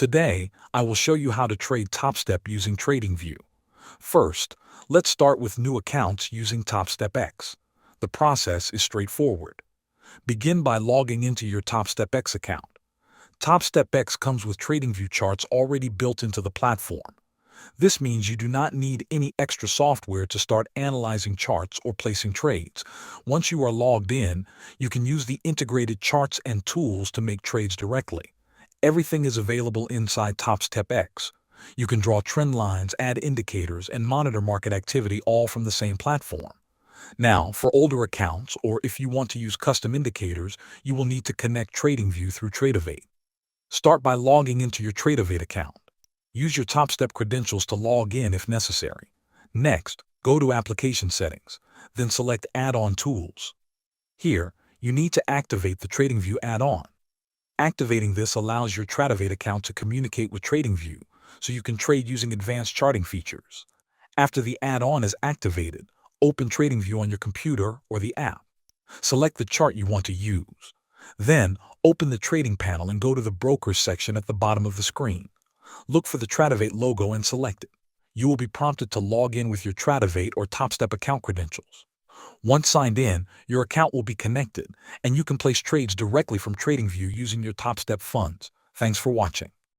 Today, I will show you how to trade Topstep using Tradingview. First, let's start with new accounts using TopstepX. The process is straightforward. Begin by logging into your TopstepX account. TopstepX comes with Tradingview charts already built into the platform. This means you do not need any extra software to start analyzing charts or placing trades. Once you are logged in, you can use the integrated charts and tools to make trades directly. Everything is available inside TopstepX. You can draw trend lines, add indicators, and monitor market activity all from the same platform. Now, for older accounts, or if you want to use custom indicators, you will need to connect Tradingview through Tradivate. Start by logging into your Tradivate account. Use your Topstep credentials to log in if necessary. Next, go to Application Settings, then select Add-on Tools. Here, you need to activate the Tradingview add-on. Activating this allows your Tradivate account to communicate with Tradingview, so you can trade using advanced charting features. After the add-on is activated, open Tradingview on your computer or the app. Select the chart you want to use. Then, open the trading panel and go to the Brokers section at the bottom of the screen. Look for the Tradivate logo and select it. You will be prompted to log in with your Tradivate or Topstep account credentials. Once signed in, your account will be connected, and you can place trades directly from Tradingview using your Topstep funds. Thanks for watching.